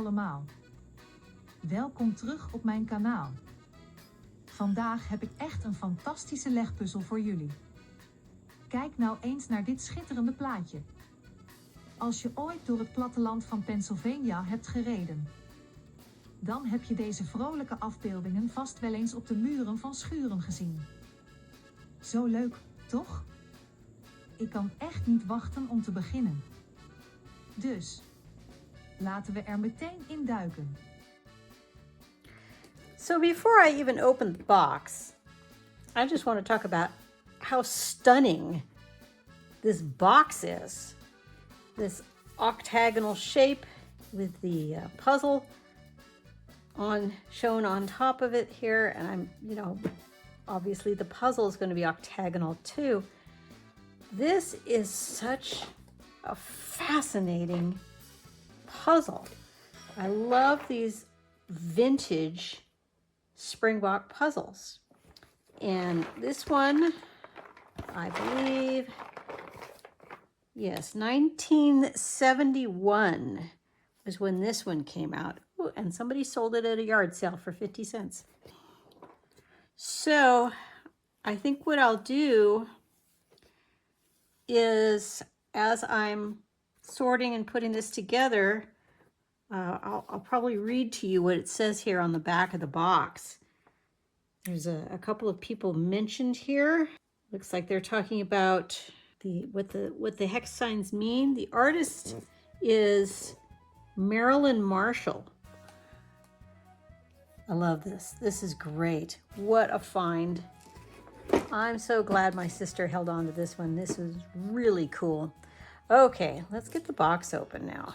allemaal. Welkom terug op mijn kanaal. Vandaag heb ik echt een fantastische legpuzzel voor jullie. Kijk nou eens naar dit schitterende plaatje. Als je ooit door het platteland van Pennsylvania hebt gereden, dan heb je deze vrolijke afbeeldingen vast wel eens op de muren van schuren gezien. Zo leuk, toch? Ik kan echt niet wachten om te beginnen. Dus, laten we er meteen in duiken. So before I even open the box, I just want to talk about how stunning this box is. This octagonal shape with the puzzle shown on top of it here. And obviously the puzzle is going to be octagonal too. This is such a fascinating puzzle. I love these vintage Springbok puzzles. And this one, I believe, yes, 1971 was when this one came out. Ooh, and somebody sold it at a yard sale for 50 cents. So I think what I'll do is, as I'm sorting and putting this together, I'll probably read to you what it says here on the back of the box. There's a couple of people mentioned here. Looks like they're talking about what the hex signs mean. The artist is Marilyn Marshall. I love this. This is great. What a find. I'm so glad my sister held on to this one. This was really cool. Okay, let's get the box open now.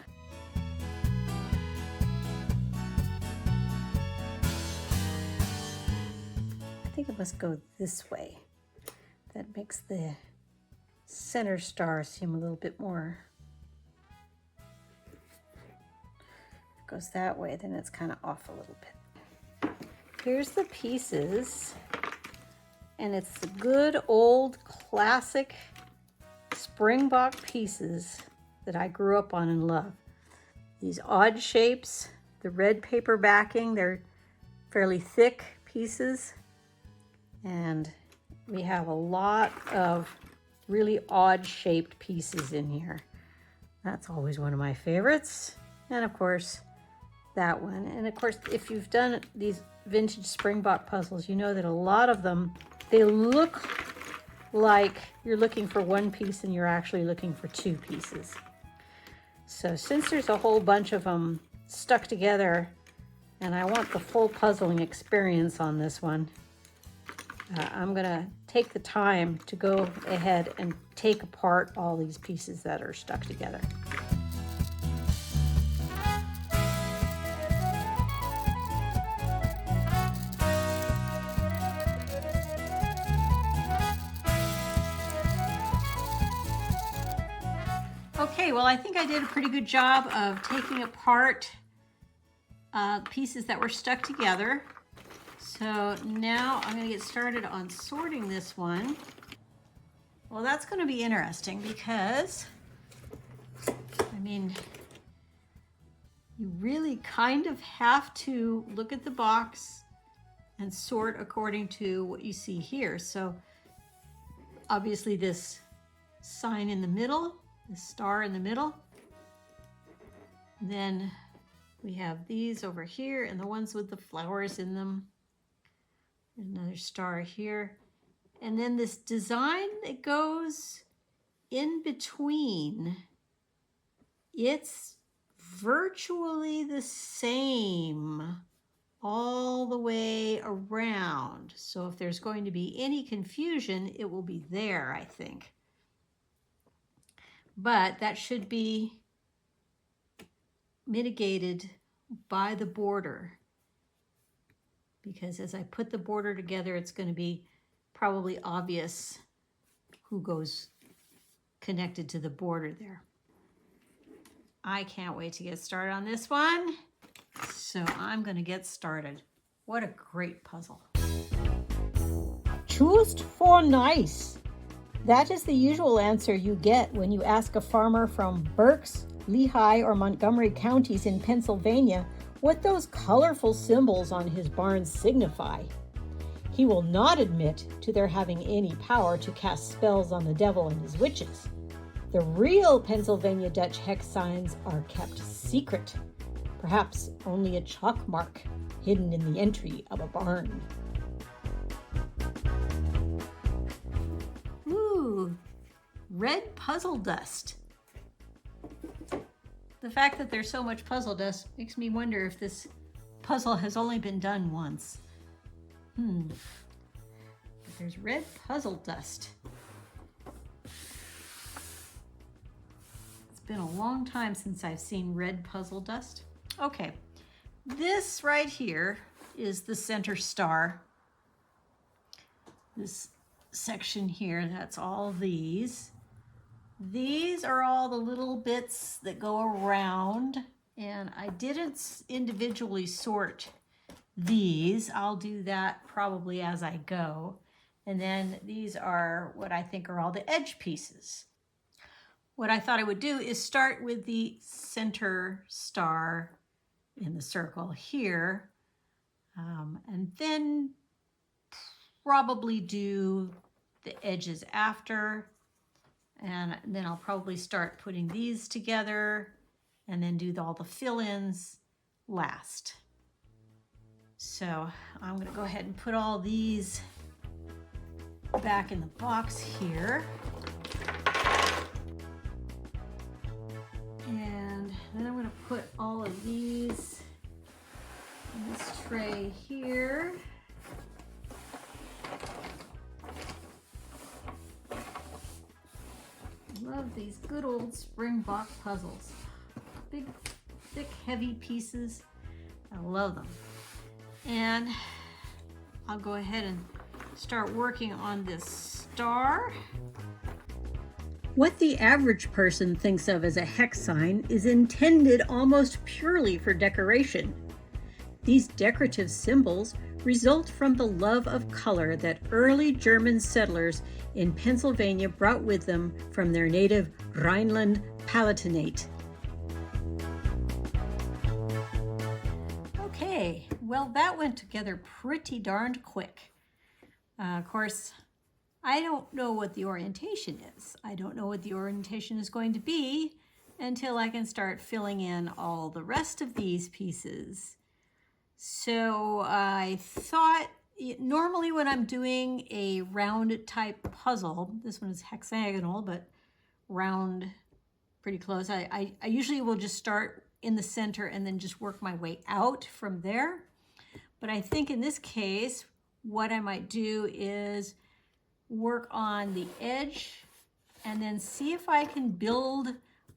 I think it must go this way. That makes the center star seem a little bit more. If it goes that way, then it's kind of off a little bit. Here's the pieces. And it's the good old classic Springbok pieces that I grew up on and love. These odd shapes, the red paper backing, they're fairly thick pieces. And we have a lot of really odd shaped pieces in here. That's always one of my favorites. And of course, that one. And of course, if you've done these vintage Springbok puzzles, you know that a lot of them, they look like you're looking for one piece and you're actually looking for two pieces. So since there's a whole bunch of them stuck together and I want the full puzzling experience on this one, I'm gonna take the time to go ahead and take apart all these pieces that are stuck together. Okay, well, I think I did a pretty good job of taking apart pieces that were stuck together. So now I'm going to get started on sorting this one. Well, that's going to be interesting because, I mean, you really kind of have to look at the box and sort according to what you see here. So obviously this sign in the middle, the star in the middle. Then we have these over here and the ones with the flowers in them. There's another star here. And then this design that goes in between, it's virtually the same all the way around. So if there's going to be any confusion, it will be there, I think. But that should be mitigated by the border, because as I put the border together, it's going to be probably obvious who goes connected to the border there. I can't wait to get started on this one. So I'm going to get started. What a great puzzle. Choose for nice. That is the usual answer you get when you ask a farmer from Berks, Lehigh or Montgomery counties in Pennsylvania what those colorful symbols on his barn signify. He will not admit to their having any power to cast spells on the devil and his witches. The real Pennsylvania Dutch hex signs are kept secret, perhaps only a chalk mark hidden in the entry of a barn. Ooh, red puzzle dust. The fact that there's so much puzzle dust makes me wonder if this puzzle has only been done once. But there's red puzzle dust. It's been a long time since I've seen red puzzle dust. Okay, this right here is the center star. This section here, that's all these. These are all the little bits that go around, and I didn't individually sort these. I'll do that probably as I go. And then these are what I think are all the edge pieces. What I thought I would do is start with the center star in the circle here, and then probably do the edges after. And then I'll probably start putting these together and then do all the fill-ins last. So I'm going to go ahead and put all these back in the box here. And then I'm going to put all of these in this tray here. Love these good old Springbok puzzles. Big, thick, heavy pieces. I love them. And I'll go ahead and start working on this star. What the average person thinks of as a hex sign is intended almost purely for decoration. These decorative symbols result from the love of color that early German settlers in Pennsylvania brought with them from their native Rhineland-Palatinate. Okay, well, that went together pretty darned quick. Of course, I don't know what the orientation is. I don't know what the orientation is going to be until I can start filling in all the rest of these pieces. So I thought, normally when I'm doing a round type puzzle, this one is hexagonal, but round pretty close. I usually will just start in the center and then just work my way out from there. But I think in this case, what I might do is work on the edge and then see if I can build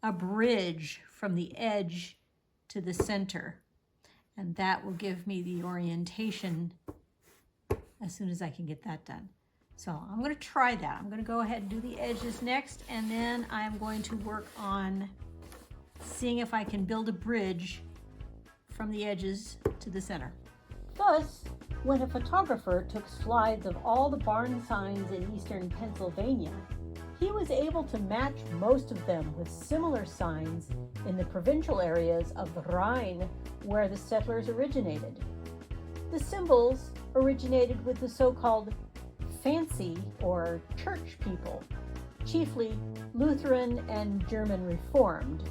a bridge from the edge to the center. And that will give me the orientation as soon as I can get that done. So I'm going to try that. I'm going to go ahead and do the edges next, and then I'm going to work on seeing if I can build a bridge from the edges to the center. Thus, when a photographer took slides of all the barn signs in eastern Pennsylvania, he was able to match most of them with similar signs in the provincial areas of the Rhine where the settlers originated. The symbols originated with the so-called fancy or church people, chiefly Lutheran and German Reformed.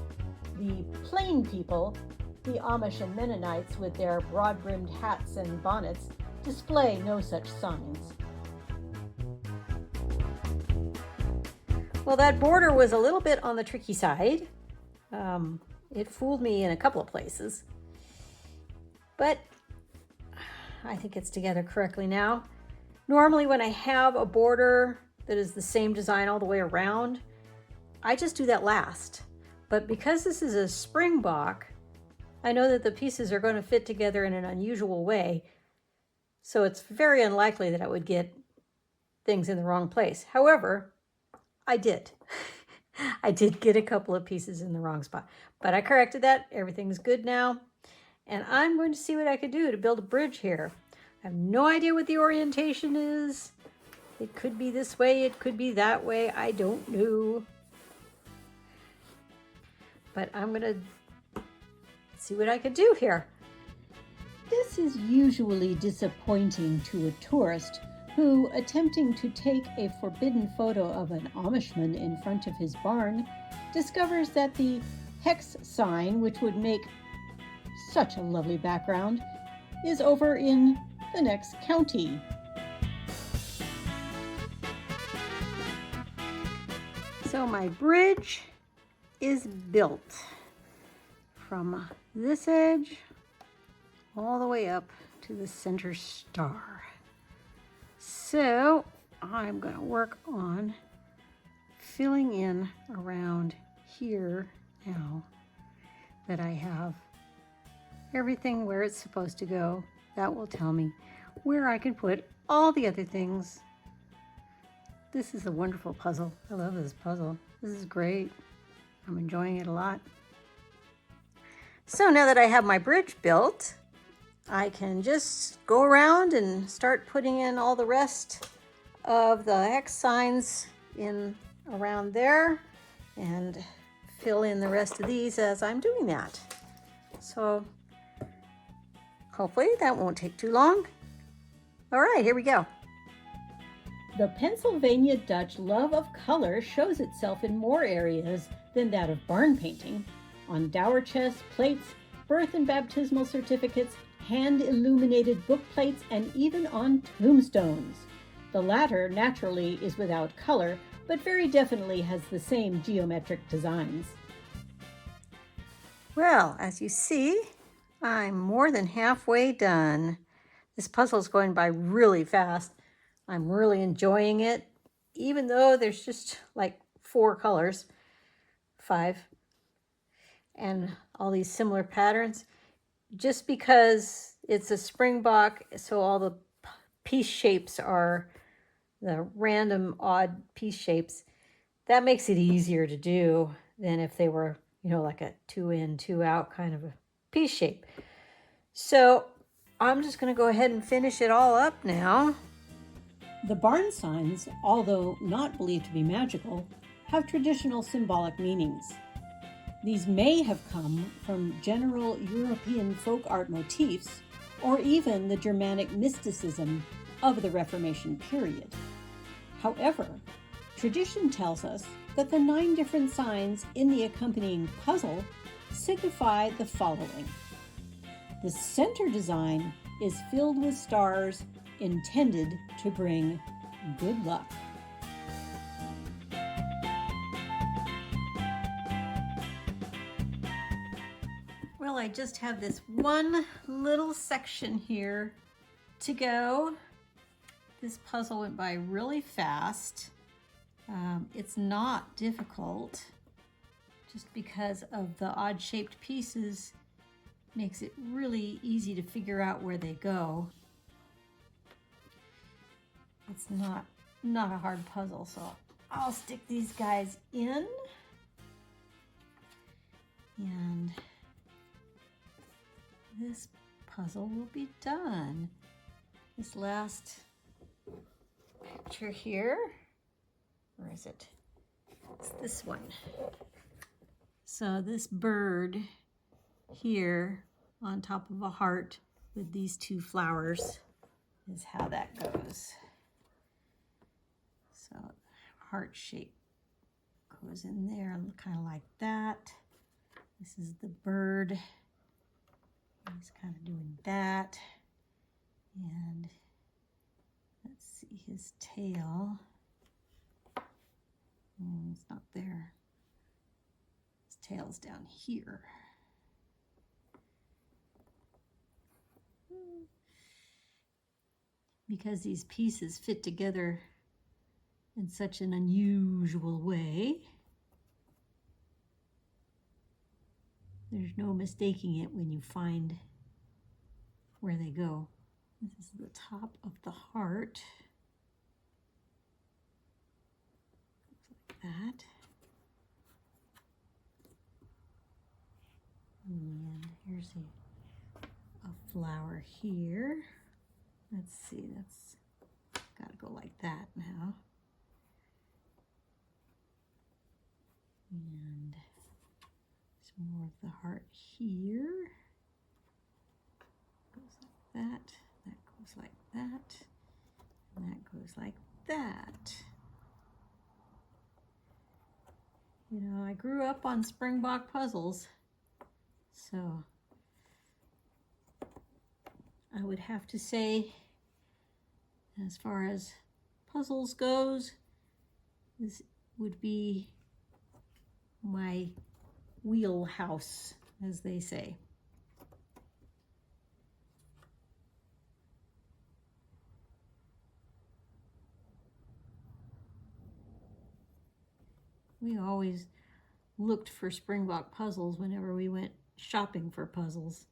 The plain people, the Amish and Mennonites with their broad-brimmed hats and bonnets, display no such signs. Well, that border was a little bit on the tricky side. It fooled me in a couple of places, but I think it's together correctly now. Normally when I have a border that is the same design all the way around, I just do that last. But because this is a Springbok, I know that the pieces are going to fit together in an unusual way, so it's very unlikely that I would get things in the wrong place. However, I did. I did get a couple of pieces in the wrong spot, but I corrected that. Everything's good now. And I'm going to see what I could do to build a bridge here. I have no idea what the orientation is. It could be this way, it could be that way. I don't know. but I'm gonna see what I could do here. This is usually disappointing to a tourist who, attempting to take a forbidden photo of an Amishman in front of his barn, discovers that the hex sign, which would make such a lovely background, is over in the next county. So my bridge is built from this edge all the way up to the center star. So I'm going to work on filling in around here now that I have everything where it's supposed to go. That will tell me where I can put all the other things. This is a wonderful puzzle. I love this puzzle. This is great. I'm enjoying it a lot. So now that I have my bridge built, I can just go around and start putting in all the rest of the hex signs in around there and fill in the rest of these as I'm doing that. So hopefully that won't take too long. All right, here we go. The Pennsylvania Dutch love of color shows itself in more areas than that of barn painting. On dower chests, plates, birth and baptismal certificates, hand-illuminated book plates, and even on tombstones. The latter, naturally, is without color, but very definitely has the same geometric designs. Well, as you see, I'm more than halfway done. This puzzle is going by really fast. I'm really enjoying it, even though there's just like 4 colors, 5, and all these similar patterns. Just because it's a Springbok, so all the piece shapes are the random odd piece shapes, that makes it easier to do than if they were, like a 2 in, 2 out kind of a piece shape. So I'm just going to go ahead and finish it all up now. The barn signs, although not believed to be magical, have traditional symbolic meanings. These may have come from general European folk art motifs, or even the Germanic mysticism of the Reformation period. However, tradition tells us that the 9 different signs in the accompanying puzzle signify the following. The center design is filled with stars intended to bring good luck. Well, I just have this one little section here to go. This puzzle went by really fast. It's not difficult, just because of the odd-shaped pieces makes it really easy to figure out where they go. It's not a hard puzzle, so I'll stick these guys in. And this puzzle will be done. This last picture here, where is it? It's this one. So this bird here on top of a heart with these 2 flowers is how that goes. So heart shape goes in there, kind of like that. This is the bird. He's kind of doing that. And let's see his tail. It's not there. His tail's down here. Because these pieces fit together in such an unusual way, there's no mistaking it when you find where they go. This is the top of the heart. Looks like that. And here's a flower here. Let's see, that's gotta go like that now. And more of the heart here. Goes like that. That goes like that. And that goes like that. You know, I grew up on Springbok puzzles, so I would have to say, as far as puzzles goes, this would be my wheelhouse, as they say. We always looked for Springbok puzzles whenever we went shopping for puzzles.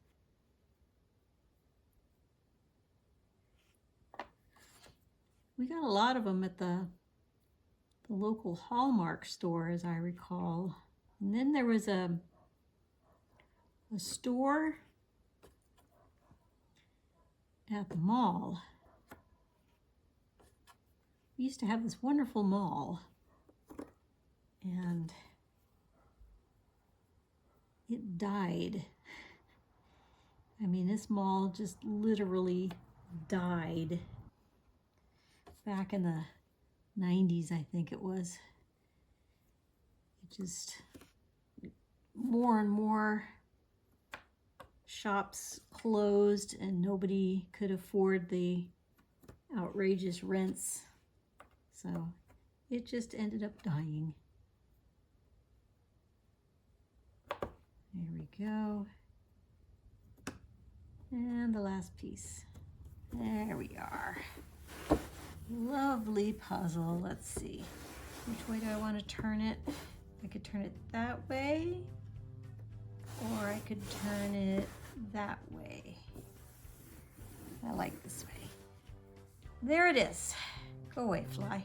We got a lot of them at the local Hallmark store, as I recall. And then there was a store at the mall. We used to have this wonderful mall, and it died. I mean, this mall just literally died back in the 90s, I think it was. It just, more and more shops closed and nobody could afford the outrageous rents. So it just ended up dying. There we go. And the last piece. There we are. Lovely puzzle. Let's see. Which way do I want to turn it? I could turn it that way, or I could turn it that way. I like this way. There it is. Go away, fly.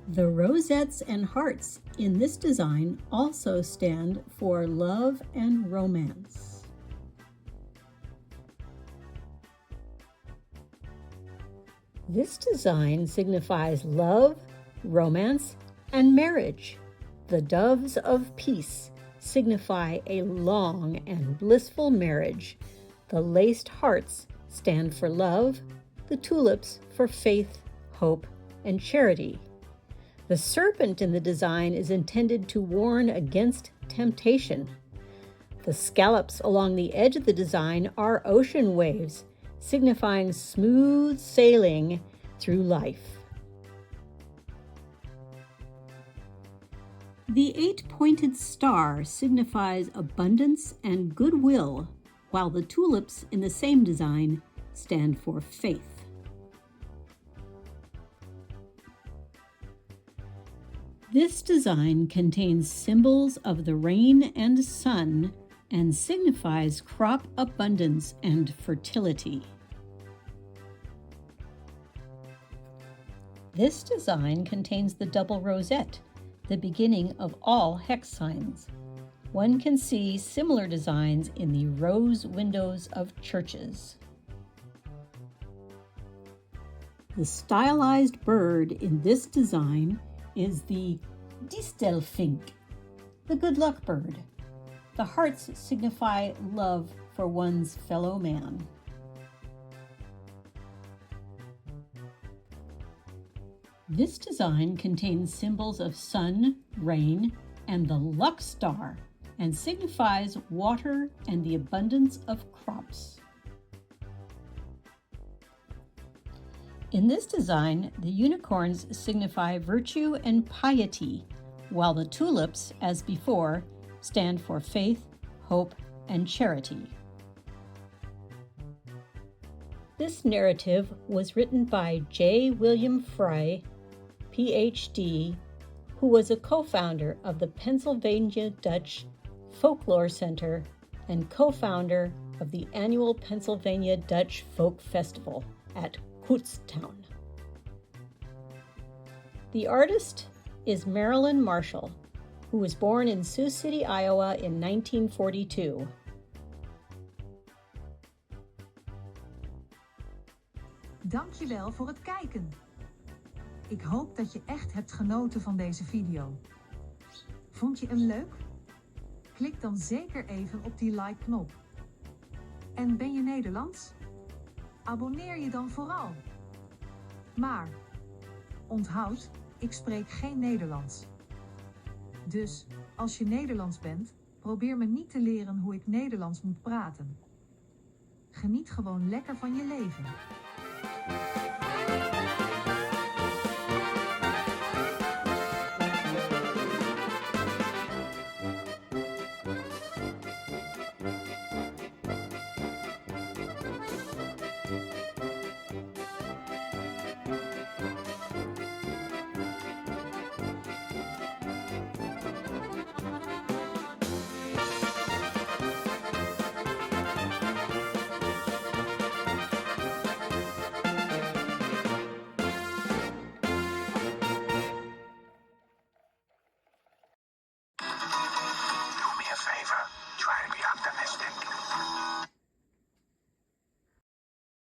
The rosettes and hearts in this design also stand for love and romance. This design signifies love, romance, and marriage. The doves of peace signify a long and blissful marriage. The laced hearts stand for love, the tulips for faith, hope, and charity. The serpent in the design is intended to warn against temptation. The scallops along the edge of the design are ocean waves, signifying smooth sailing through life. The 8-pointed star signifies abundance and goodwill, while the tulips in the same design stand for faith. This design contains symbols of the rain and sun and signifies crop abundance and fertility. This design contains the double rosette, the beginning of all hex signs. One can see similar designs in the rose windows of churches. The stylized bird in this design is the distelfink, the good luck bird. The hearts signify love for one's fellow man. This design contains symbols of sun, rain, and the luck star, and signifies water and the abundance of crops. In this design, the unicorns signify virtue and piety, while the tulips, as before, stand for faith, hope, and charity. This narrative was written by J. William Fry, Ph.D., who was a co-founder of the Pennsylvania Dutch Folklore Center and co-founder of the annual Pennsylvania Dutch Folk Festival at Kutztown. The artist is Marilyn Marshall, who was born in Sioux City, Iowa in 1942. Dankjewel voor het kijken. Ik hoop dat je echt hebt genoten van deze video. Vond je hem leuk? Klik dan zeker even op die like-knop. En ben je Nederlands? Abonneer je dan vooral. Maar onthoud, ik spreek geen Nederlands. Dus, als je Nederlands bent, probeer me niet te leren hoe ik Nederlands moet praten. Geniet gewoon lekker van je leven. Do me a favor, try to be